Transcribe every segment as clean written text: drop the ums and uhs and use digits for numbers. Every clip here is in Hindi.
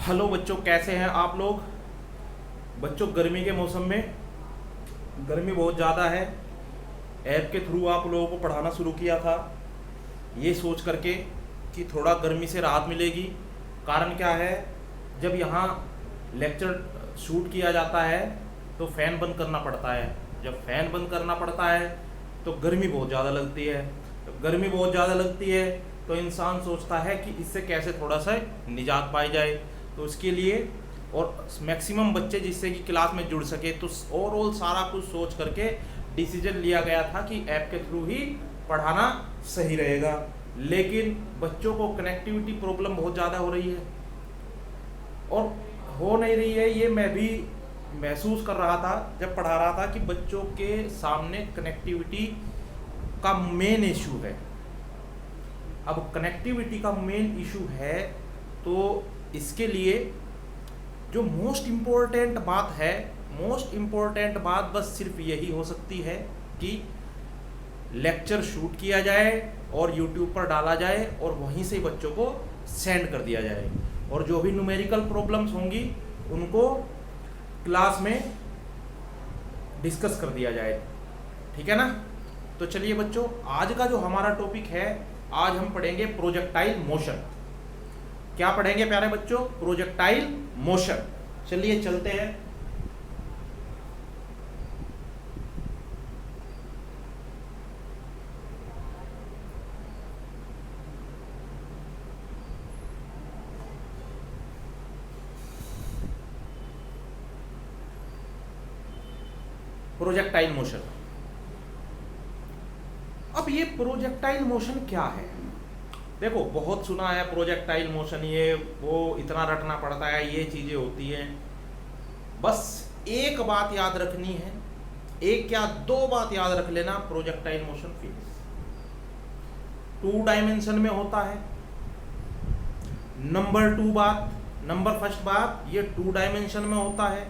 हेलो बच्चों, कैसे हैं आप लोग। बच्चों, गर्मी के मौसम में गर्मी बहुत ज़्यादा है। ऐप के थ्रू आप लोगों को पढ़ाना शुरू किया था ये सोच करके कि थोड़ा गर्मी से राहत मिलेगी। कारण क्या है, जब यहाँ लेक्चर शूट किया जाता है तो फ़ैन बंद करना पड़ता है। जब फ़ैन बंद करना पड़ता है तो गर्मी बहुत ज़्यादा लगती है। तो गर्मी बहुत ज़्यादा लगती है तो इंसान सोचता है कि इससे कैसे थोड़ा सा निजात पाई जाए। तो उसके लिए और मैक्सिमम बच्चे जिससे कि क्लास में जुड़ सके, तो ओवरऑल सारा कुछ सोच करके डिसीजन लिया गया था कि ऐप के थ्रू ही पढ़ाना सही रहेगा। लेकिन बच्चों को कनेक्टिविटी प्रॉब्लम बहुत ज़्यादा हो रही है और हो नहीं रही है। ये मैं भी महसूस कर रहा था जब पढ़ा रहा था कि बच्चों के सामने कनेक्टिविटी का मेन इशू है। अब कनेक्टिविटी का मेन इशू है तो इसके लिए जो मोस्ट इम्पोर्टेंट बात है, मोस्ट इम्पोर्टेंट बात बस सिर्फ यही हो सकती है कि लेक्चर शूट किया जाए और यूट्यूब पर डाला जाए और वहीं से बच्चों को सेंड कर दिया जाए और जो भी न्यूमेरिकल प्रॉब्लम्स होंगी उनको क्लास में डिस्कस कर दिया जाए। ठीक है ना। तो चलिए बच्चों, आज का जो हमारा टॉपिक है, आज हम पढ़ेंगे प्रोजेक्टाइल मोशन। क्या पढ़ेंगे प्यारे बच्चों? Projectile motion. चलिए चलते हैं। Projectile motion. अब ये प्रोजेक्टाइल मोशन क्या है? देखो, बहुत सुना है प्रोजेक्टाइल मोशन, ये वो इतना रटना पड़ता है, ये चीजें होती हैं। बस एक बात याद रखनी है, एक क्या दो बात याद रख लेना। प्रोजेक्टाइल मोशन फिक्स 2 डायमेंशन में होता है। नंबर फर्स्ट बात, ये 2 डायमेंशन में होता है।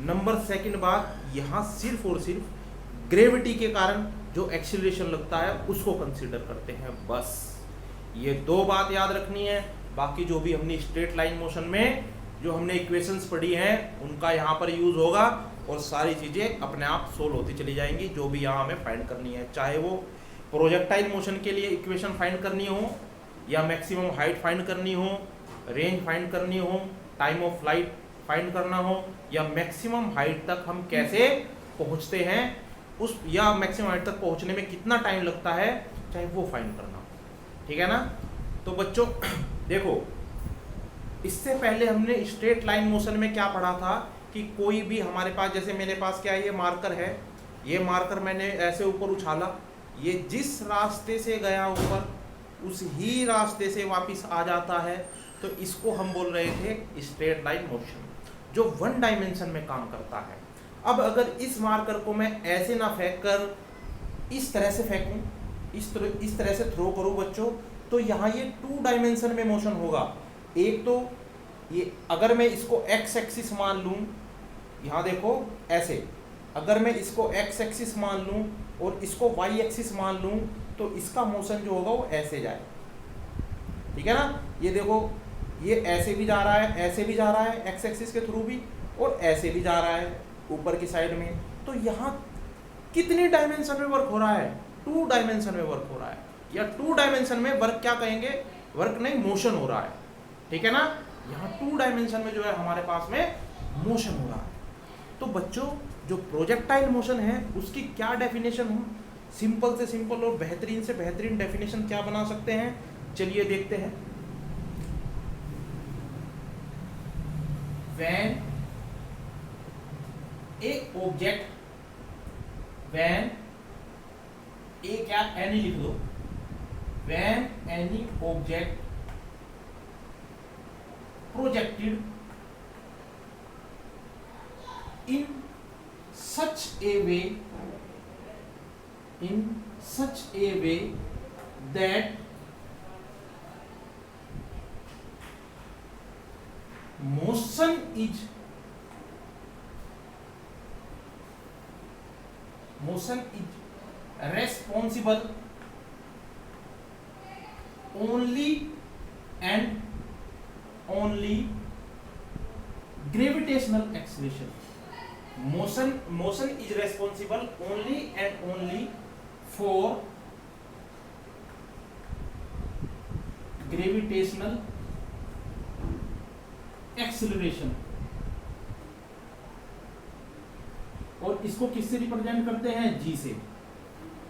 नंबर सेकंड बात, यहाँ सिर्फ और सिर्फ ग्रेविटी के कारण जो एक्सीलरेशन लगता है उसको कंसीडर करते हैं। बस ये 2 बात याद रखनी है। बाकी जो भी हमने स्ट्रेट लाइन मोशन में जो हमने इक्वेशंस पढ़ी हैं उनका यहाँ पर यूज होगा और सारी चीज़ें अपने आप सोल्व होती चली जाएंगी जो भी यहाँ हमें फाइंड करनी है। चाहे वो प्रोजेक्टाइल मोशन के लिए इक्वेशन फाइंड करनी हो, या मैक्सिमम हाइट फाइंड करनी हो, रेंज फाइंड करनी हो, टाइम ऑफ फ्लाइट फाइंड करना हो, या मैक्सिमम हाइट तक हम कैसे पहुँचते हैं उस, या मैक्सिमम हाइट तक पहुँचने में कितना टाइम लगता है, चाहे वो फाइंड करना हो। ठीक है ना। तो बच्चों देखो, इससे पहले हमने स्ट्रेट लाइन मोशन में क्या पढ़ा था कि कोई भी हमारे पास, जैसे मेरे पास क्या है, ये मार्कर है, ये मार्कर मैंने ऐसे ऊपर उछाला, ये जिस रास्ते से गया ऊपर उस ही रास्ते से वापस आ जाता है, तो इसको हम बोल रहे थे स्ट्रेट लाइन मोशन, जो 1 डायमेंशन में काम करता है। अब अगर इस मार्कर को मैं ऐसे ना फेंक कर इस तरह से फेंकूं, इस तरह से थ्रो करूं बच्चों, तो यहाँ ये 2 डायमेंशन में मोशन होगा। एक तो ये, अगर मैं इसको एक्स एक्सिस मान लूँ, यहाँ देखो ऐसे, अगर मैं इसको एक्स एक्सिस मान लूँ और इसको वाई एक्सिस मान लूँ, तो इसका मोशन जो होगा वो ऐसे जाए। ठीक है ना। ये देखो, ये ऐसे भी जा रहा है, ऐसे भी जा रहा है, एक्स एक्सिस के थ्रू भी, और ऐसे भी जा रहा है ऊपर की साइड में। तो यहाँ कितनी डायमेंशन में वर्क हो रहा है? 2 डायमेंशन में वर्क हो रहा है, या 2 डायमेंशन में वर्क क्या कहेंगे, वर्क नहीं, मोशन हो रहा है। ठीक है ना। यहाँ 2 डायमेंशन में जो है हमारे पास में मोशन हो रहा है। तो बच्चों, जो प्रोजेक्टाइल मोशन है उसकी क्या डेफिनेशन हो, सिंपल से सिंपल और बेहतरीन से बेहतरीन डेफिनेशन क्या बना सकते हैं, चलिए देखते हैं। When एक ऑब्जेक्ट, when ए क्या, एनी लिख दो, when any object projected in such a way that motion is responsible only and only gravitational acceleration, motion is responsible only and only for gravitational acceleration, और इसको किससे रिप्रेजेंट करते हैं, g से।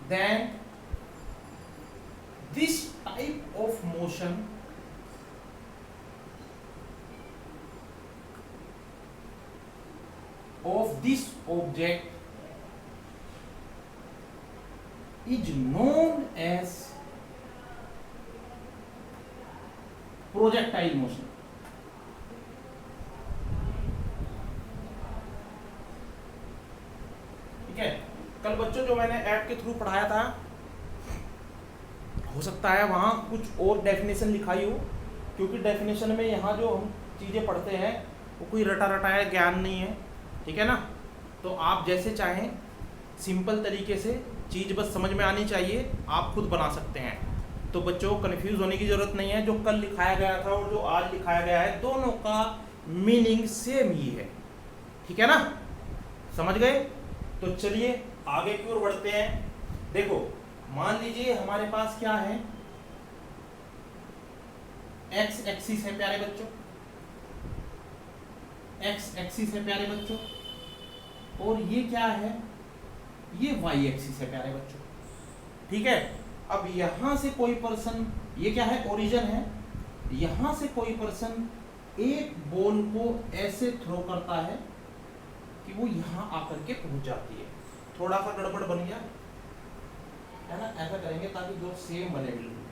then this type of motion of this object is known as projectile motion। ठीक है, कल बच्चों जो मैंने ऐप के थ्रू पढ़ाया था, हो सकता है वहां कुछ और डेफिनेशन लिखाई हो, क्योंकि डेफिनेशन में यहाँ जो हम चीजें पढ़ते हैं वो कोई रटा रटाया ज्ञान नहीं है, ठीक है ना। तो आप जैसे चाहें सिंपल तरीके से चीज़ बस समझ में आनी चाहिए, आप खुद बना सकते हैं। तो बच्चों को कन्फ्यूज होने की ज़रूरत नहीं है, जो कल लिखाया गया था और जो आज लिखाया गया है दोनों का मीनिंग सेम ही है, ठीक है ना, समझ गए। तो चलिए आगे की ओर बढ़ते हैं। देखो मान लीजिए हमारे पास क्या है, एक्स एक्सिस है प्यारे बच्चों, एक्स एक्सिस है प्यारे बच्चों, और ये क्या है, ये वाई एक्सिस है प्यारे बच्चों, ठीक है। अब यहां से कोई पर्सन, ये क्या है, ओरिजिन है, यहां से कोई पर्सन एक बॉल को ऐसे थ्रो करता है कि वो यहां आकर के पहुंच जाती है। थोड़ा सा गड़बड़ बन गया है ना, ऐसा करेंगे ताकि जो सेम बने बिल्कुल,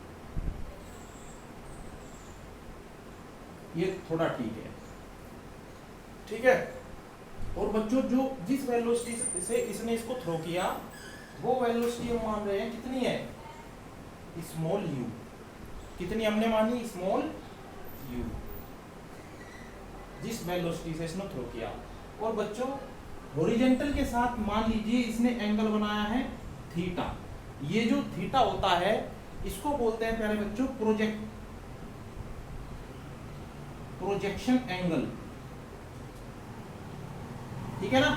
ये थोड़ा ठीक है, ठीक है। और बच्चों जो जिस वेलोसिटी से इसने इसको थ्रो किया, वो वेलोसिटी हम मान रहे हैं कितनी है, स्मॉल यू। कितनी हमने मानी, स्मॉल यू, जिस वेलोसिटी से इसने थ्रो किया। और बच्चों हॉरिजॉन्टल के साथ मान लीजिए इसने एंगल बनाया है थीटा। ये जो थीटा होता है इसको बोलते हैं प्यारे बच्चों प्रोजेक्शन एंगल, ठीक है ना।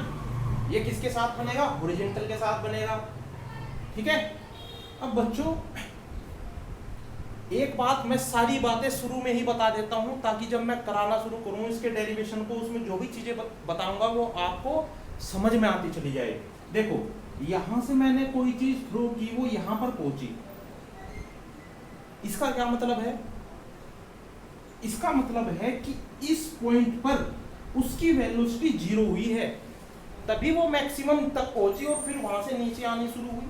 ये किसके साथ बनेगा, हॉरिजॉन्टल के साथ बनेगा, ठीक है। अब बच्चों एक बात मैं सारी बातें शुरू में ही बता देता हूं, ताकि जब मैं कराना शुरू करूं इसके डेरिवेशन को, उसमें जो भी चीजें बताऊंगा वो आपको समझ में आती चली जाए। देखो यहां से मैंने कोई चीज थ्रो की, वो यहां पर पहुंची, इसका क्या मतलब है, इसका मतलब है कि इस पॉइंट पर उसकी वेलोसिटी 0 हुई है, तभी वो मैक्सिमम तक पहुंची और फिर वहां से नीचे आनी शुरू हुई।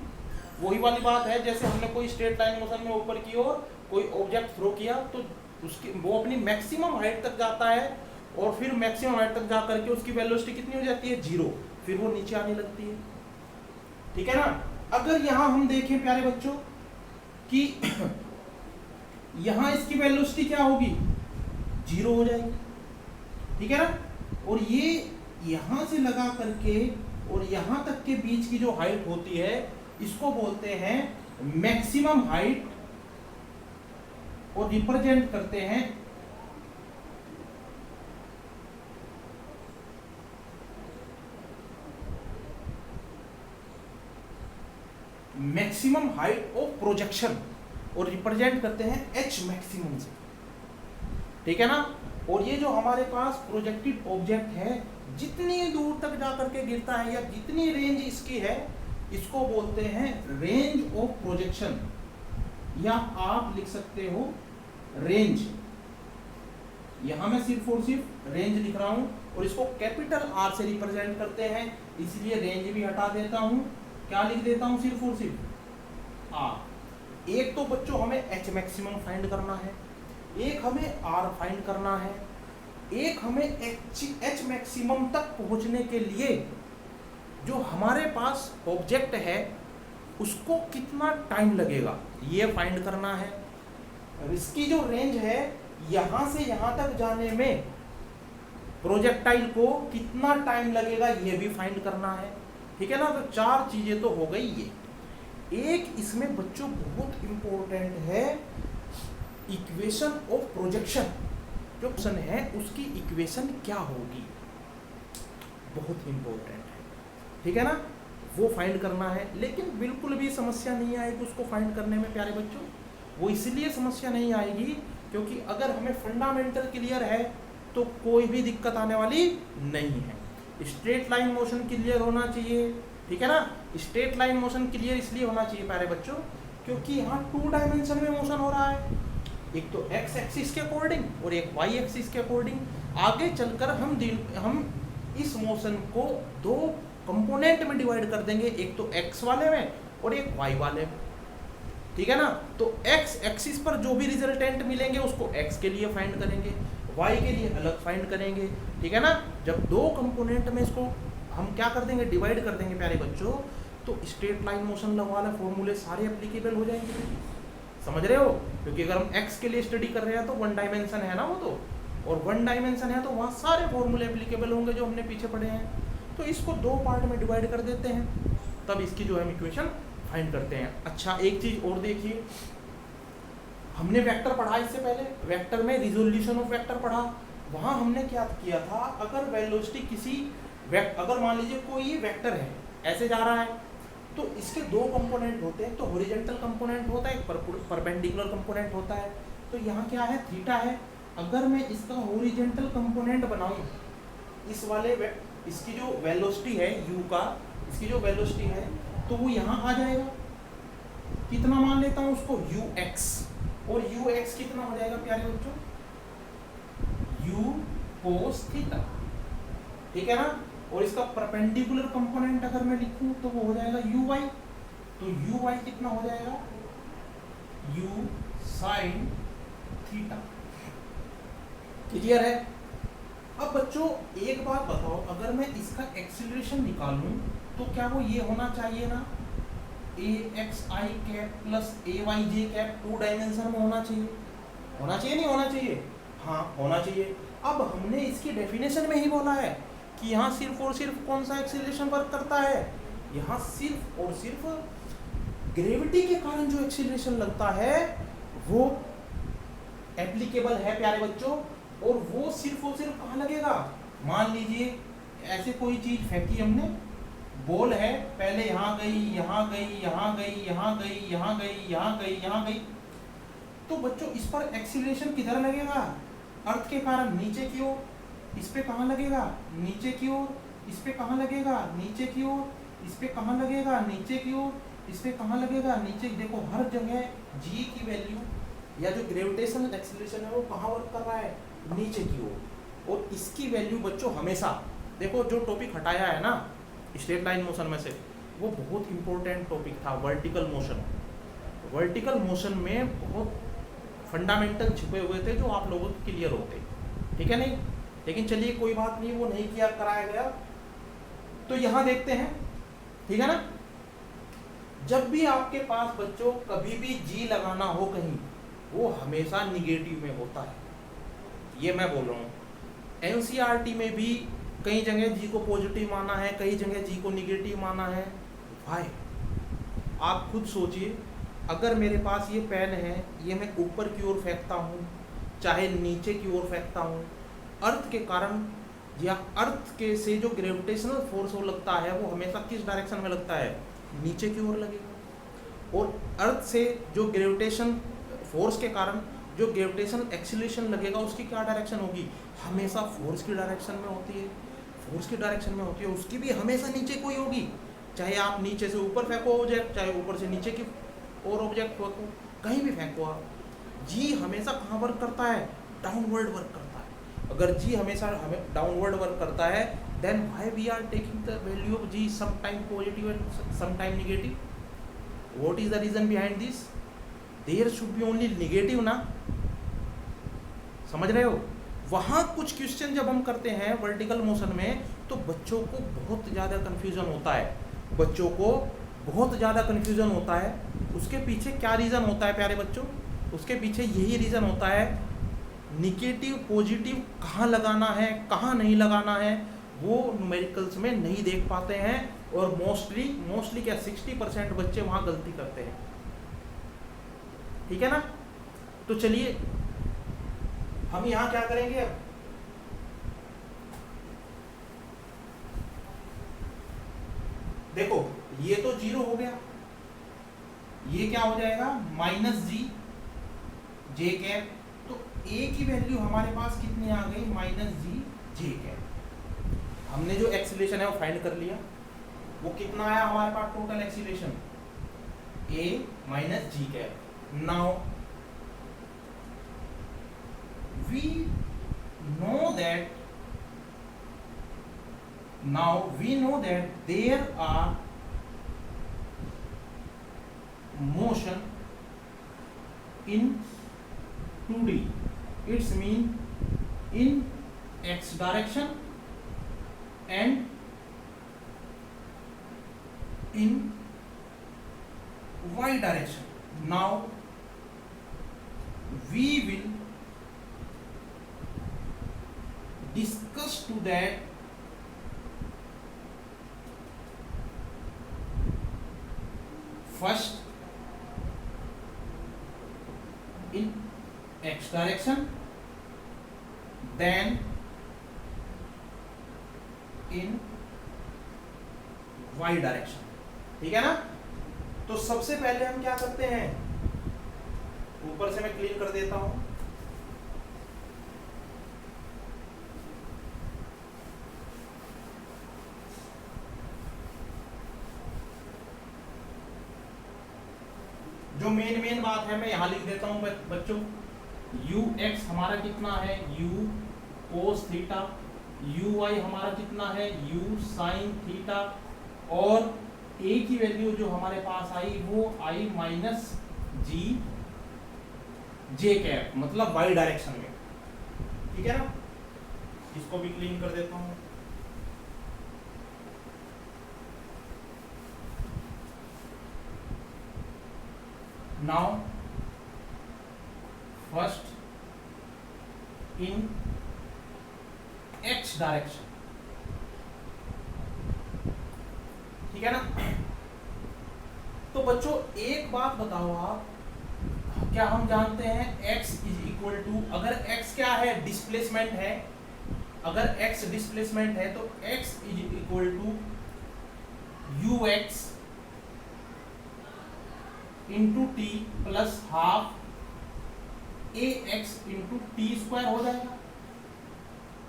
वही वाली बात है जैसे हमने कोई स्ट्रेट लाइन मोशन में ऊपर की ओर कोई ऑब्जेक्ट थ्रो किया, तो उसकी वो अपनी मैक्सिमम हाइट तक जाता है और फिर मैक्सिमम हाइट तक जा करके उसकी वेलोसिटी कितनी हो जाती है, 0, फिर वो नीचे आने लगती है, ठीक है ना। अगर यहां हम देखें प्यारे बच्चों कि यहां इसकी वेलोसिटी क्या होगी, 0 हो जाएगी, ठीक है ना। और ये यहां से लगा करके और यहां तक के बीच की जो हाइट होती है इसको बोलते हैं मैक्सिमम हाइट, और रिप्रेजेंट करते हैं मैक्सिमम हाइट ऑफ प्रोजेक्शन, और रिप्रेजेंट करते हैं एच मैक्सिमम से, ठीक है ना। और ये जो हमारे पास प्रोजेक्टेड ऑब्जेक्ट है जितनी दूर तक जाकर के गिरता है या जितनी रेंज इसकी है, इसको बोलते हैं रेंज ऑफ प्रोजेक्शन, या आप लिख सकते हो रेंज। यहां मैं सिर्फ और सिर्फ रेंज लिख रहा हूं और इसको कैपिटल आर से रिप्रेजेंट करते हैं, इसलिए रेंज भी हटा देता हूं, क्या लिख देता हूं, सिर्फ और सिर्फ आर। एक तो बच्चों हमें एच मैक्सिमम फाइंड करना है, एक हमें आर फाइंड करना है, एक हमें एच मैक्सिमम तक पहुंचने के लिए जो हमारे पास ऑब्जेक्ट है उसको कितना टाइम लगेगा ये फाइंड करना है। इसकी जो रेंज है यहां से यहां तक जाने में प्रोजेक्टाइल को कितना टाइम लगेगा ये भी फाइंड करना है, ठीक है ना। तो 4 चीजें तो हो गई। ये एक इसमें बच्चों बहुत इंपॉर्टेंट है, इक्वेशन ऑफ प्रोजेक्शन। जो क्वेश्चन है उसकी इक्वेशन क्या होगी, बहुत इंपॉर्टेंट है, ठीक है ना, वो फाइंड करना है। लेकिन बिल्कुल भी समस्या नहीं आएगी उसको फाइंड करने में प्यारे बच्चों। वो इसलिए समस्या नहीं आएगी क्योंकि अगर हमें फंडामेंटल क्लियर है तो कोई भी दिक्कत आने वाली नहीं है। स्ट्रेट लाइन मोशन क्लियर होना चाहिए, ठीक है ना। स्ट्रेट लाइन मोशन क्लियर इसलिए होना चाहिए प्यारे बच्चों क्योंकि यहाँ 2 डायमेंशन में मोशन हो रहा है, एक तो एक्स एक्सिस के अकॉर्डिंग और एक वाई एक्सिस के अकॉर्डिंग। आगे चलकर हम इस मोशन को 2 कंपोनेंट में डिवाइड कर देंगे, एक तो एक्स वाले में और एक वाई वाले में, ठीक है ना। तो एक्स एक्सिस पर जो भी रिजल्टेंट मिलेंगे उसको एक्स के लिए फाइंड करेंगे, वाई के लिए अलग फाइंड करेंगे, ठीक है ना। जब 2 कंपोनेंट में इसको हम क्या कर देंगे, डिवाइड कर देंगे प्यारे बच्चों, तो स्ट्रेट लाइन मोशन वाले फॉर्मूले सारे एप्लीकेबल हो जाएंगे, समझ रहे हो। क्योंकि अगर हम एक्स के लिए स्टडी कर रहे हैं तो 1 डायमेंशन है ना वो तो, और 1 डायमेंशन है तो वहाँ सारे फॉर्मूले एप्लीकेबल होंगे जो हमने पीछे पढ़े हैं। तो इसको 2 पार्ट में डिवाइड कर देते हैं, तब इसकी जो है इक्वेशन फाइंड करते हैं। अच्छा एक चीज और देखिए, हमने वेक्टर पढ़ा इससे पहले, वेक्टर में रिजोल्यूशन ऑफ वेक्टर पढ़ा। वहाँ हमने क्या किया था, अगर वेलोसिटी किसी अगर मान लीजिए कोई वेक्टर है ऐसे जा रहा है तो इसके 2 कंपोनेंट होते हैं, तो हॉरिजॉन्टल कंपोनेंट होता है, एक परपेंडिकुलर कंपोनेंट होता है। तो यहाँ क्या है, थीटा है। अगर मैं इसका हॉरिजॉन्टल कंपोनेंट बनाऊं, इस वाले इसकी जो वेलोसिटी है u का, इसकी जो वेलोसिटी है तो वो यहाँ आ जाएगा, कितना मान लेता हूँ उसको ux, और ux कितना हो जाएगा प्यारे बच्चों, u cos थीटा, ठीक है ना। और इसका परपेंडिकुलर कंपोनेंट अगर मैं लिखूं तो वो हो जाएगा uy, तो uy कितना हो जाएगा, u sin थीटा। क्लियर है। अब बच्चों एक बात बताओ, अगर मैं इसका एक्सीलरेशन निकालूं तो क्या वो ये होना चाहिए ना, axi cap plus ayj cap 2 dimension में होना चाहिए, होना चाहिए नहीं होना चाहिए, हाँ होना चाहिए। अब हमने इसकी डेफिनेशन में ही बोला है कि यहाँ सिर्फ और सिर्फ कौन सा एक्सीलरेशन वर्क करता है, यहाँ सिर्फ और सिर्फ ग्रेविटी के कारण जो एक्सीलरेशन लगता है वो एप्लीकेबल है प्यारे बच्चों। और वो सिर्फ और सिर्फ कहाँ लगेगा, मान लीजिए ऐसे कोई चीज फेंकी हमने, बॉल है, पहले यहाँ गई, यहाँ गई, यहाँ गई, यहाँ गई, यहाँ गई, यहाँ गई, यहाँ गई, तो बच्चों इस पर एक्सीलरेशन किधर लगेगा, अर्थ के कारण नीचे की ओर। इस पे कहाँ लगेगा, नीचे की ओर। इस पे कहाँ लगेगा, नीचे की ओर। इस पे कहाँ लगेगा, नीचे की ओर। इस पे कहाँ लगेगा, नीचे। देखो हर जगह g की वैल्यू या जो ग्रेविटेशनल एक्सीलरेशन है वो कहाँ वर्क कर रहा है, नीचे की ओर। और इसकी वैल्यू बच्चों हमेशा, देखो जो टॉपिक हटाया है ना स्ट्रेट लाइन मोशन में से, वो बहुत इंपॉर्टेंट टॉपिक था, वर्टिकल मोशन। वर्टिकल मोशन में बहुत फंडामेंटल छिपे हुए थे जो आप लोगों को क्लियर होते, ठीक है नहीं। लेकिन चलिए कोई बात नहीं, वो नहीं किया कराया गया। तो यहाँ देखते हैं, ठीक है ना। जब भी आपके पास बच्चों कभी भी जी लगाना हो कहीं, वो हमेशा निगेटिव में होता है, ये मैं बोल रहा हूँ। एनसीईआरटी में भी कई जगह जी को पॉजिटिव माना है, कई जगह जी को निगेटिव माना है। भाई आप खुद सोचिए, अगर मेरे पास ये पेन है, ये मैं ऊपर की ओर फेंकता हूँ चाहे नीचे की ओर फेंकता हूँ, अर्थ के कारण या अर्थ के से जो ग्रेविटेशनल फोर्स वो लगता है वो हमेशा किस डायरेक्शन में लगता है, नीचे की ओर लगेगा। और अर्थ से जो ग्रेविटेशन फोर्स के कारण जो ग्रेविटेशन एक्सीलरेशन लगेगा उसकी क्या डायरेक्शन होगी, हमेशा फोर्स की डायरेक्शन में होती है, फोर्स की डायरेक्शन में होती है, उसकी भी हमेशा नीचे कोई होगी। चाहे आप नीचे से ऊपर फेंको ऑब्जेक्ट, चाहे ऊपर से नीचे की और ऑब्जेक्ट फेंको, कहीं भी फेंको आप, जी हमेशा कहाँ वर्क करता है, डाउनवर्ड वर्क करता है। अगर जी हमेशा हमें डाउनवर्ड वर्क करता है, then why we are taking the value of g some time positive and some time negative, what is the reason behind this, there should be only negative ना, समझ रहे हो। वहाँ कुछ क्वेश्चन जब हम करते हैं वर्टिकल मोशन में तो बच्चों को बहुत ज़्यादा कन्फ्यूज़न होता है, बच्चों को बहुत ज़्यादा कन्फ्यूज़न होता है। उसके पीछे क्या रीज़न होता है प्यारे बच्चों, उसके पीछे यही रीज़न होता है, निगेटिव पॉजिटिव कहाँ लगाना है कहाँ नहीं लगाना है वो न्यूमेरिकल्स में नहीं देख पाते हैं, और मोस्टली क्या 60% बच्चे वहाँ गलती करते हैं, ठीक है ना। तो चलिए हम यहाँ क्या करेंगे, अब देखो ये तो 0 हो गया, ये क्या हो जाएगा माइनस जी जे कैप। तो ए की वैल्यू हमारे पास कितनी आ गई, माइनस जी जे कैप। हमने जो एक्सीलरेशन है वो फाइंड कर लिया, वो कितना आया हमारे पास total acceleration, a minus g cap. Now we know that there are motion in 2D. It's mean in x direction and in y direction. Now we will discuss to that first in x direction, then in y direction. ठीक है ना। तो सबसे पहले हम क्या करते हैं, ऊपर से मैं क्लीन कर देता हूं। जो मेन बात है मैं यहां लिख देता हूं बच्चों। यू एक्स हमारा कितना है, u cos theta, u y हमारा कितना है, यू साइन थीटा, और ए की वैल्यू जो हमारे पास आई वो आई माइनस जी जे कैप, मतलब वाई डायरेक्शन में। ठीक है ना, इसको भी क्लीन कर देता हूं। Now first in x direction, ठीक है ना। तो बच्चों एक बात बताओ आप, क्या हम जानते हैं x इज इक्वल टू, अगर x क्या है, डिस्प्लेसमेंट है, अगर x डिस्प्लेसमेंट है तो x is equal to u x into t plus half a x into t square हो जाएगा।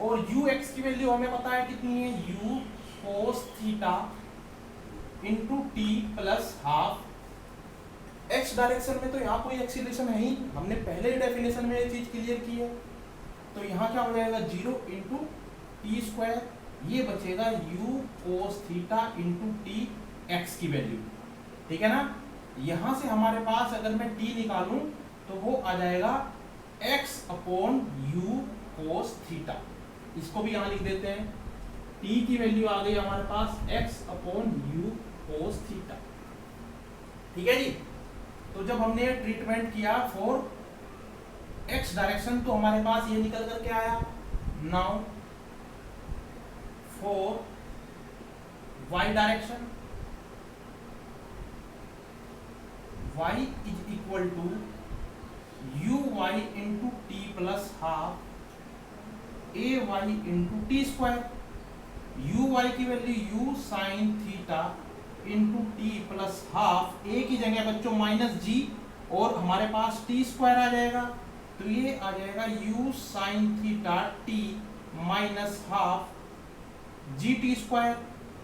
और यू एक्स की वैल्यू हमें पता है कितनी है, u cos theta into t plus half. X direction में तो यहाँ कोई एक्सीलरेशन है ही, हमने पहले ही डेफिनेशन में ये चीज क्लियर की है। तो यहाँ क्या हो जाएगा, 0 इंटू टी स्क्वायर, ये बचेगा you cos theta into T x की वैल्यू। ठीक है ना। यहां से हमारे पास अगर मैं t निकालूं तो वो आ जाएगा x upon u cos theta. इसको भी यहां लिख देते हैं, t की वैल्यू आ गई हमारे पास x upon u cos theta. ठीक है जी। तो जब हमने ट्रीटमेंट किया फॉर x डायरेक्शन तो हमारे पास ये निकल करके आया। Now for y direction, y is equal to uy into t plus half ay into t square। uy की value u sin theta into t plus half, a की जगह बच्चों माइनस जी और हमारे पास t स्क्वायर आ जाएगा, तो ये आ जाएगा u sin theta t minus half g t square.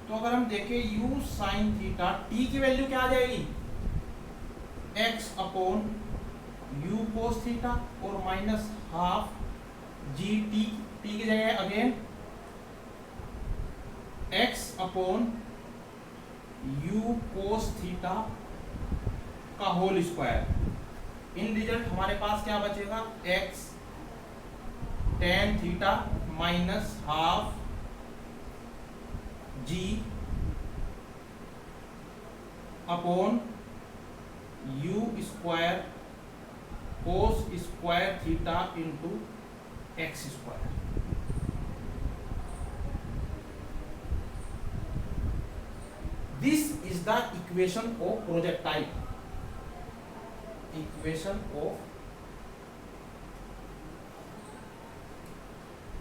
तो अगर हम देखें u sin थीटा t की वैल्यू क्या आ जाएगी, x upon u cos theta और minus half g t, t की जगह again x upon u cos theta का होल स्क्वायर। इन रिजल्ट हमारे पास क्या बचेगा, x tan theta minus half g upon u square cos square theta into x square. This is the equation of projectile. Equation of,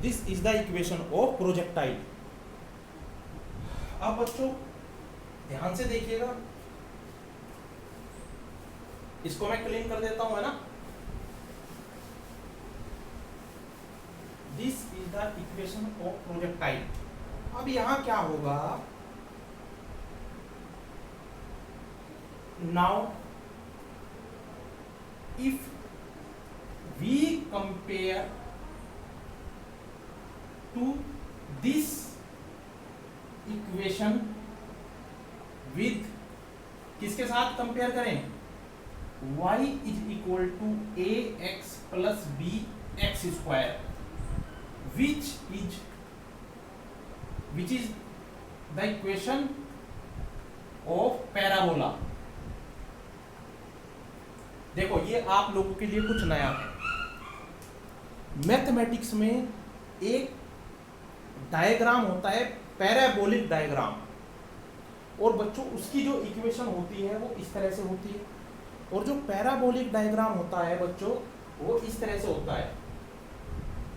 this is the equation of projectile. अब बच्चों ध्यान से देखिएगा, इसको मैं क्लीन कर देता हूं, है ना। This is the equation of projectile. अब यहां क्या होगा, now if we compare to this equation with, किसके साथ कंपेयर करें, y is equal to a x plus b x square, which is the equation of parabola. देखो ये आप लोगों के लिए कुछ नया है। मैथमेटिक्स में एक डायग्राम होता है, पैराबोलिक डायग्राम, और बच्चों उसकी जो इक्वेशन होती है वो इस तरह से होती है, और जो पैराबोलिक डायग्राम होता है बच्चों वो इस तरह से होता है।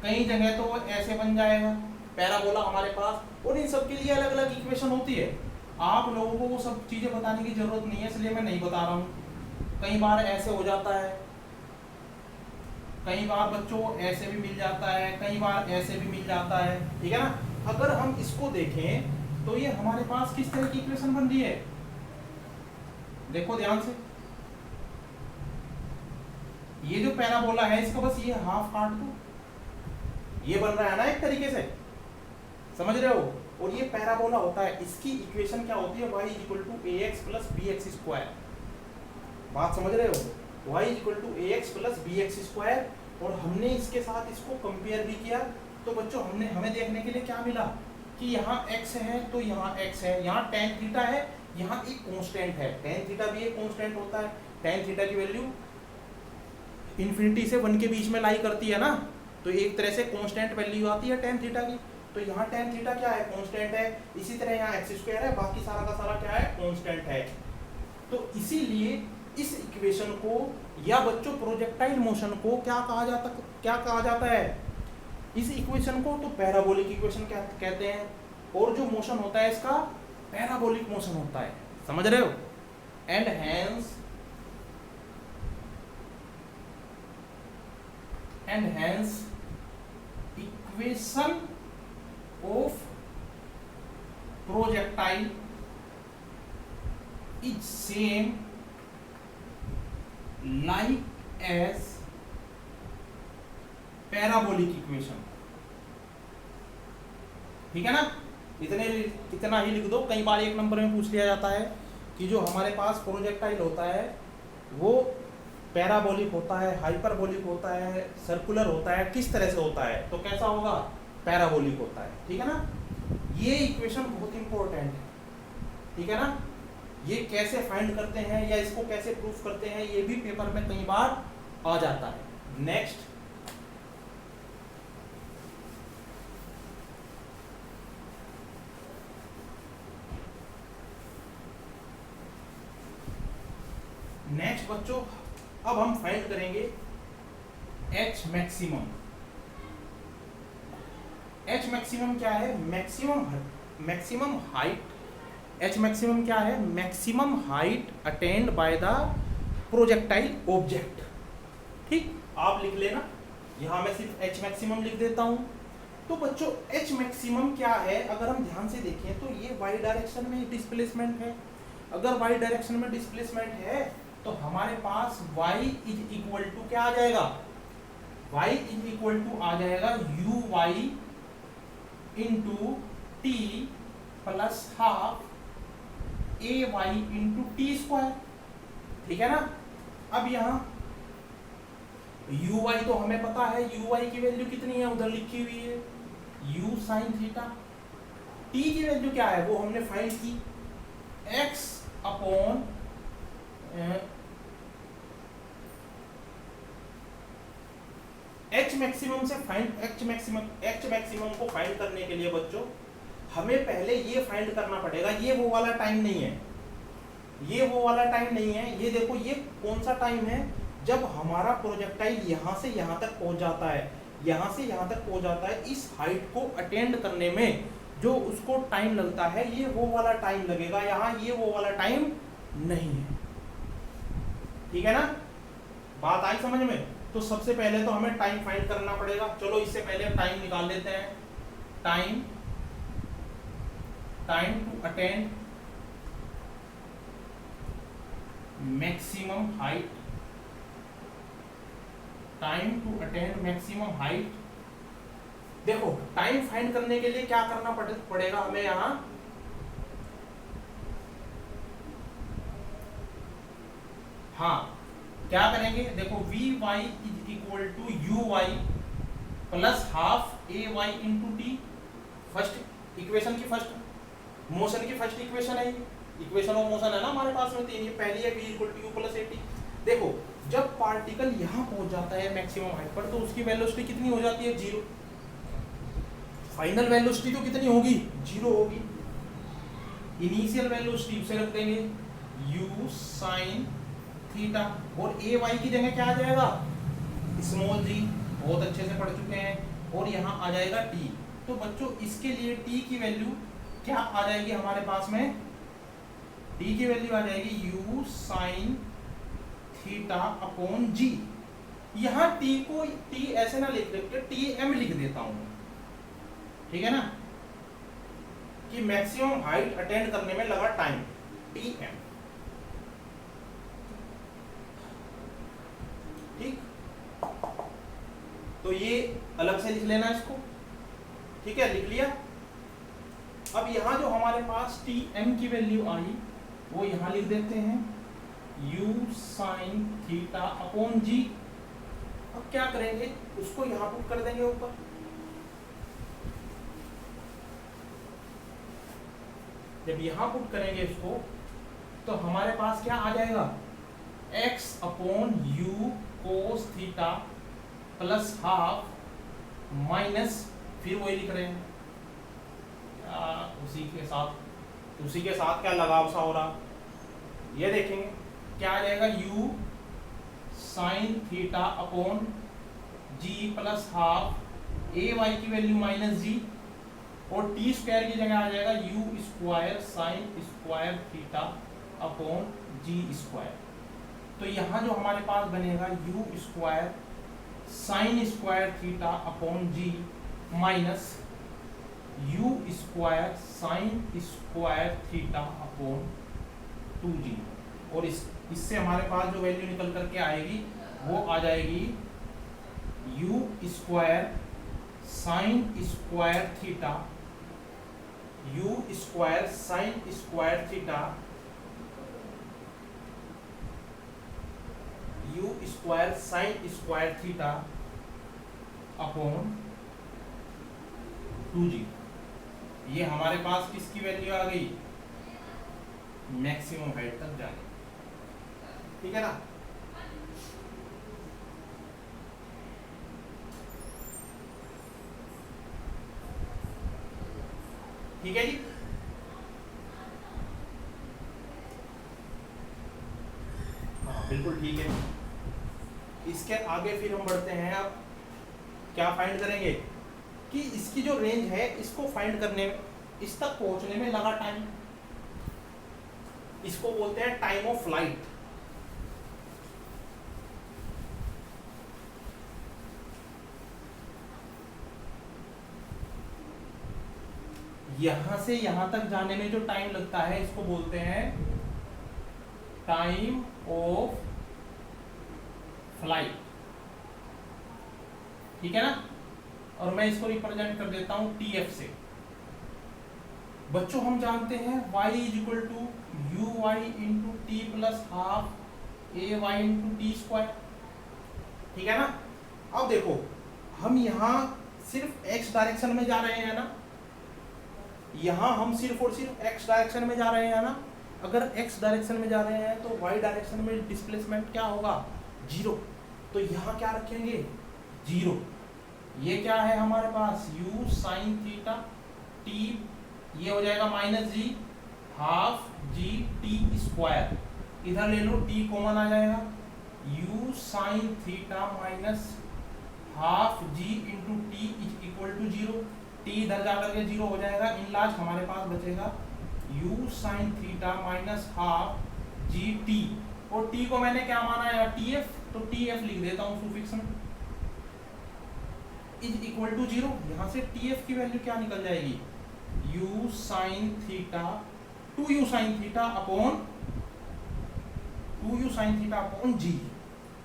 कई जगह तो वो ऐसे बन जाएगा पैराबोला हमारे पास, और इन सब के लिए अलग अलग इक्वेशन होती है। आप लोगों को वो सब चीज़ें बताने की जरूरत नहीं है, इसलिए मैं नहीं बता रहा हूँ। कई बार ऐसे हो जाता है, कई बार बच्चों ऐसे भी मिल जाता है, कई बार ऐसे भी मिल जाता है, ठीक है ना। अगर हम इसको देखें तो ये हमारे पास किस तरह की इक्वेशन बन रही है, देखो ध्यान से। ये जो पैराबोला है इसका बस ये हाफ काट दो, ये बन रहा है ना एक तरीके से, समझ रहे हो। और ये पैराबोला होता है, इसकी इक्वेशन क्या होती है, y equal to a x plus b x square. बात समझ रहे हो, y equal to a x plus b x square. और हमने इसके साथ इसको कंपेयर भी किया, तो बच्चों हमें देखने के लिए क्या मिला कि यहाँ x है तो यहाँ x है, यहाँ tan थीटा है, यहाँ एक कांस्टेंट है, tan थीटा भी एक कांस्टेंट होता है। tan थीटा की वैल्यू इन्फिनिटी से 1 के बीच में लाई करती है ना, तो एक तरह से कांस्टेंट वैल्यू आती है tan थीटा की। तो यहाँ tan थीटा क्या है, कांस्टेंट है। इसी तरह यहाँ x स्क्वायर है, बाकी सारा का सारा क्या है, कांस्टेंट है। तो इसीलिए इस इक्वेशन को या बच्चों प्रोजेक्टाइल मोशन को क्या कहा जाता है, इस इक्वेशन को तो पैराबोलिक इक्वेशन क्या कहते हैं, और जो मोशन होता है इसका पैराबोलिक मोशन होता है, समझ रहे हो। And hence equation of projectile is same like as parabolic equation, ठीक है ना। इतना ही लिख दो। कई बार एक नंबर में पूछ लिया जाता है कि जो हमारे पास प्रोजेक्टाइल होता है वो पैराबोलिक होता है, हाइपरबोलिक होता है, सर्कुलर होता है, किस तरह से होता है, तो कैसा होगा, पैराबोलिक होता है, ठीक है ना। ये इक्वेशन बहुत इंपॉर्टेंट है, ठीक है ना। ये कैसे फाइंड करते हैं या इसको कैसे प्रूफ करते हैं, ये भी पेपर में कई बार आ जाता है। नेक्स्ट, बच्चों अब हम फाइंड करेंगे H मैक्सिमम। H मैक्सिमम क्या है, मैक्सिमम हाइट। H मैक्सिमम क्या है, maximum height attend by the projectile object. ठीक, आप लिख लेना, यहाँ मैं सिर्फ H मैक्सिमम लिख देता हूँ। तो बच्चों H मैक्सिमम क्या है, अगर हम ध्यान से देखें तो ये y डायरेक्शन में डिस्प्लेसमेंट है। अगर y डायरेक्शन में डिस्प्लेसमेंट है तो हमारे पास y इज इक्वल टू क्या आ जाएगा, y इज इक्वल टू आ जाएगा uy into t plus half ay into t square, ठीक है ना। अब यहाँ uy तो हमें पता है, uy की वैल्यू कितनी है, उधर लिखी हुई है u साइन थीटा। t की वैल्यू क्या है वो हमने फाइंड की, x अपॉन h मैक्सिमम से फाइंड h मैक्सिमम को फाइंड करने के लिए बच्चों हमें पहले ये फाइंड करना पड़ेगा। ये वो वाला टाइम नहीं है, ये वो वाला टाइम नहीं है। ये देखो ये कौन सा टाइम है, जब हमारा प्रोजेक्टाइल यहाँ से यहाँ तक पहुँच जाता है, यहाँ से यहाँ तक पहुँच जाता है। इस हाइट को अटेंड करने में जो उसको टाइम लगता है ये वो वाला टाइम लगेगा, यहाँ ये वो वाला टाइम नहीं है। ठीक है ना, बात आई समझ में। तो सबसे पहले तो हमें टाइम फाइंड करना पड़ेगा। चलो इससे पहले टाइम निकाल लेते हैं। Time to attend maximum height, time to attend maximum height. देखो टाइम फाइंड करने के लिए क्या करना पड़ेगा हमें यहां, हाँ क्या करेंगे, देखो v y is equal to u y plus half a y into t. First equation की फर्स्ट मोशन की फर्स्ट इक्वेशन है, इक्वेशन ऑफ मोशन है ना हमारे पास में तीन, ये पहली है v equal to u plus a t. देखो जब पार्टिकल यहाँ पहुंच जाता है मैक्सिमम हाइट पर तो उसकी वेलोसिटी कितनी हो जाती है, जीरो। फाइनल वेलोसिटी तो कितनी होगी, जीरो होगी। इनिशियल वेलोसिटी उसे रख देंगे u साइन थीटा, और ए वाई की जगह क्या आ जाएगा, स्मॉल जी, बहुत अच्छे से पढ़ चुके हैं, और यहाँ आ जाएगा टी। तो बच्चों इसके लिए टी की वैल्यू क्या आ जाएगी हमारे पास में, टी की वैल्यू आ जाएगी u साइन थीटा अपॉन जी। यहाँ टी को टी ऐसे ना लिख देते, टी एम लिख देता हूं, ठीक है ना, कि मैक्सिमम हाइट अटेंड करने में लगा टाइम, टी एम। ठीक, तो ये अलग से लिख लेना इसको, ठीक है, लिख लिया। अब यहां जो हमारे पास टी एम की वैल्यू आई वो यहां लिख देते हैं u साइन थीटा अपॉन जी। अब क्या करेंगे, उसको यहां पुट कर देंगे ऊपर। जब यहां पुट करेंगे इसको तो हमारे पास क्या आ जाएगा, x upon u cos theta plus half minus, फिर वही लिख रहे हैं उसी के साथ क्या लगाव सा हो रहा, ये देखेंगे क्या आ जाएगा, u sine theta upon g plus half a y की वैल्यू माइनस जी, और टी स्क्वायर की जगह आ जाएगा u square sine square theta upon g square. तो यहाँ जो हमारे पास बनेगा u square sine square theta upon g minus u square sine square theta upon 2g, और इससे हमारे पास जो वैल्यू निकल करके आएगी वो आ जाएगी you square sine square theta, you square sine square theta, you square sine square theta upon 2g। ये हमारे पास किसकी वैल्यू आ गई, मैक्सिमम हाइट तक जाने, ठीक है ना। ठीक है जी, हाँ बिल्कुल ठीक है। इसके आगे फिर हम बढ़ते हैं। अब क्या फाइंड करेंगे कि इसकी जो रेंज है इसको फाइंड करने में, इस तक पहुंचने में लगा टाइम, इसको बोलते हैं टाइम ऑफ फ्लाइट। यहां से यहां तक जाने में जो टाइम लगता है इसको बोलते हैं टाइम ऑफ फ्लाइट, ठीक है ना। और मैं इसको रिप्रेजेंट कर देता हूं TF से। बच्चों हम जानते हैं y is equal to u y into t plus half a y into t square, ठीक है ना। अब देखो हम यहाँ सिर्फ x डायरेक्शन में जा रहे हैं ना, यहाँ हम सिर्फ और सिर्फ x डायरेक्शन में जा रहे हैं ना। अगर x डायरेक्शन में जा रहे हैं तो y डायरेक्शन में डिस्प्लेसमेंट क्या होगा, जीरो। तो यहाँ क्या रखेंगे, जीरो। ये क्या है हमारे पास, u साइन थीटा t, ये हो जाएगा minus g half g t square, इधर ले लो t कॉमन आ जाएगा, u sine theta minus half g into t is equal to zero. T इधर जाकर के 0 हो जाएगा, इन लास्ट हमारे पास बचेगा u sin theta minus half g T, और टी को मैंने क्या माना है टी एफ, तो टी एफ लिख देता हूँ सुफिक्स में, इज इक्वल टू 0। यहाँ से टी एफ की वैल्यू क्या निकल जाएगी, u sin theta 2u sin theta upon 2u sin theta upon g.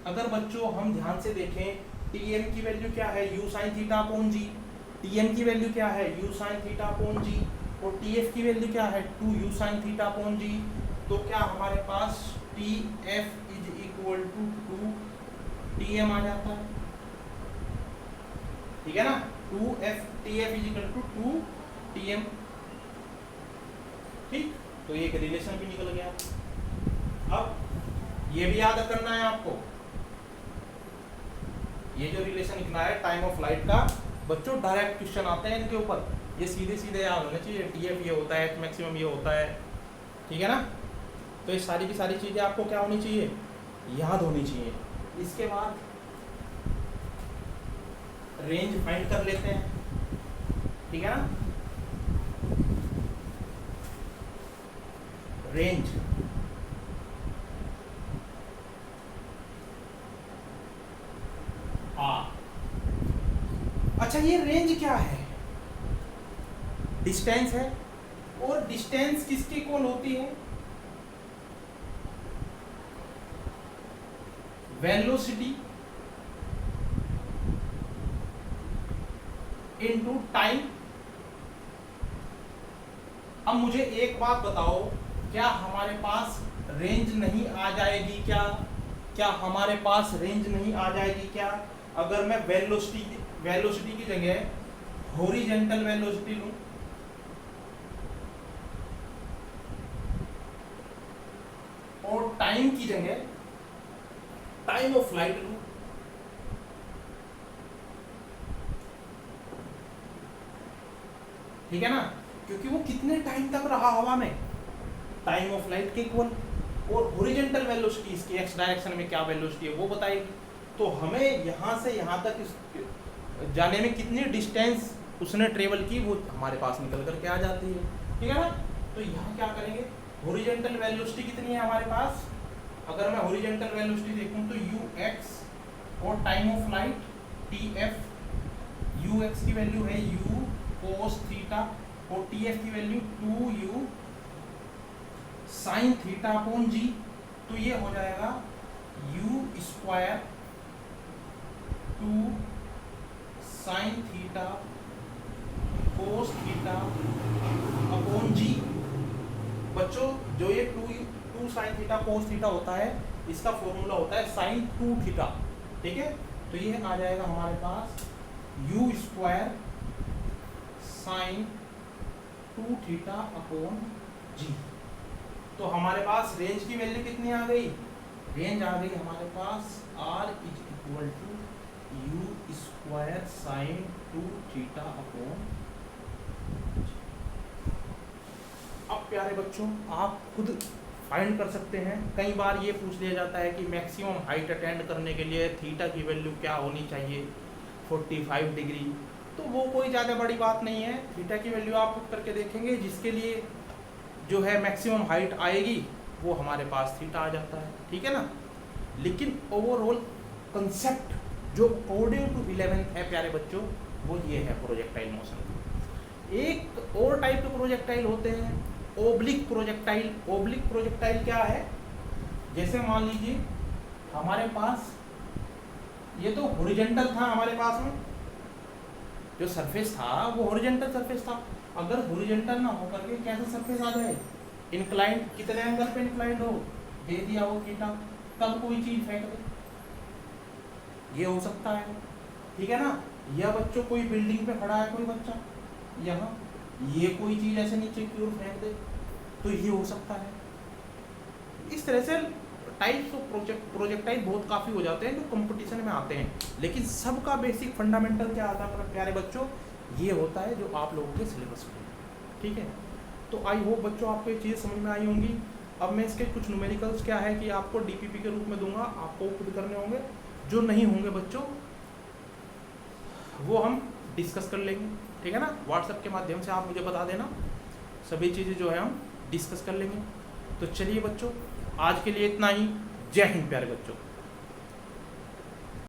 अगर बच्चों हम ध्यान से देखें टी एम की वैल्यू क्या है u sin थीटा अपॉन जी, टी एम की वैल्यू क्या है u sin थीटा अपॉन जी, और टी एफ की वैल्यू क्या है 2u sin थीटा अपॉन जी। तो क्या हमारे पास T F is equal to 2 T M आ जाता है, ठीक है ना, 2f T F is equal to 2 T M, ठीक। तो ये एक रिलेशन भी निकल गया। अब ये भी याद करना है आपको, ये जो रिलेशन लिखना है टाइम ऑफ फ्लाइट का, बच्चों डायरेक्ट क्वेश्चन आते हैं इनके ऊपर, ये सीधे सीधे याद होने चाहिए, टीएफ ये होता है, मैक्सिमम ये होता है, ठीक है ना। तो ये सारी की सारी चीजें आपको क्या होनी चाहिए, याद होनी चाहिए। इसके बाद रेंज फाइंड कर लेते हैं, ठीक है ना। रेंज अच्छा, ये रेंज क्या है, डिस्टेंस है, और डिस्टेंस किसकी इक्वल होती है, वेलोसिटी इनटू टाइम। अब मुझे एक बात बताओ, क्या हमारे पास रेंज नहीं आ जाएगी क्या हमारे पास रेंज नहीं आ जाएगी क्या, अगर मैं वेलोसिटी की जगह हॉरिजॉन्टल वेलोसिटी लूं, और टाइम की जगह टाइम ऑफ फ्लाइट लूं, ठीक है ना, क्योंकि वो कितने टाइम तक रहा हवा में, टाइम ऑफ फ्लाइट के इक्वल, और हॉरिजॉन्टल वेलोसिटी इसकी एक्स डायरेक्शन में क्या वेलोसिटी है वो बताएगी। तो हमें यहाँ से यहाँ तक जाने में कितनी डिस्टेंस उसने ट्रेवल की वो हमारे पास निकल करके आ जाती है, ठीक है ना। तो यहाँ क्या करेंगे, हॉरिजॉन्टल वेलोसिटी कितनी है हमारे पास, अगर मैं हॉरिजॉन्टल वेलोसिटी देखूँ तो ux और time of flight tf, ux की वैल्यू है u cos थीटा, और tf की value 2u sin theta upon g। तो ये हो जाएगा u square 2 sin theta cos theta upon g। बच्चों जो ये 2 sin थीटा cos थीटा होता है, इसका फॉर्मूला होता है sin 2 थीटा, ठीक है। तो ये आ जाएगा हमारे पास u square sin 2 theta upon g। तो हमारे पास रेंज की वैल्यू कितनी आ गई, रेंज आ गई हमारे पास r is equal to u square sin 2 theta upon. अब प्यारे बच्चों आप खुद फाइंड कर सकते हैं, कई बार ये पूछ लिया जाता है कि मैक्सिमम हाइट अटेंड करने के लिए थीटा की वैल्यू क्या होनी चाहिए, 45 डिग्री। तो वो कोई ज़्यादा बड़ी बात नहीं है, थीटा की वैल्यू आप पुट करके देखेंगे, जिसके लिए जो है मैक्सिमम हाइट आएगी वो हमारे पास थीटा आ जाता है, ठीक है ना। लेकिन ओवरऑल कंसेप्ट जो अकॉर्डिंग टू 11th है प्यारे बच्चों, वो ये है प्रोजेक्टाइल मोशन। एक और टाइप के प्रोजेक्टाइल होते हैं ओब्लिक प्रोजेक्टाइल। ओब्लिक प्रोजेक्टाइल क्या है, जैसे मान लीजिए हमारे पास ये तो हॉरिजॉन्टल था, हमारे पास में जो सरफेस था वो हॉरिजॉन्टल सरफेस था। अगर हॉरिजॉन्टल ना होकर के कैसा सरफेस आ जाए, इंक्लाइंड, कितने एंगल पे इंक्लाइंड हो, दे दिया वो थीटा, तब कोई चीज फेंक दे, ये हो सकता है, ठीक है ना। या बच्चों कोई बिल्डिंग पे खड़ा है कोई बच्चा, यहाँ ये कोई चीज ऐसे नीचे की ओर फेंक दे, तो ये हो सकता है। इस तरह से टाइप्स ऑफ प्रोजेक्टाइल बहुत काफ़ी हो जाते हैं जो कंपटीशन में आते हैं, लेकिन सबका बेसिक फंडामेंटल क्या आता है प्यारे बच्चों, ये होता है जो आप लोगों के सिलेबस में, ठीक है। तो आई होप बच्चों आपको ये चीज़ समझ में आई होंगी। अब मैं इसके कुछ न्यूमेरिकल्स क्या है कि आपको डीपीपी के रूप में दूंगा, आपको खुद करने होंगे, जो नहीं होंगे बच्चों वो हम डिस्कस कर लेंगे, ठीक है ना। व्हाट्सएप के माध्यम से आप मुझे बता देना, सभी चीज़ें जो है हम डिस्कस कर लेंगे। तो चलिए बच्चों, आज के लिए इतना ही। जय हिंद प्यारे बच्चों।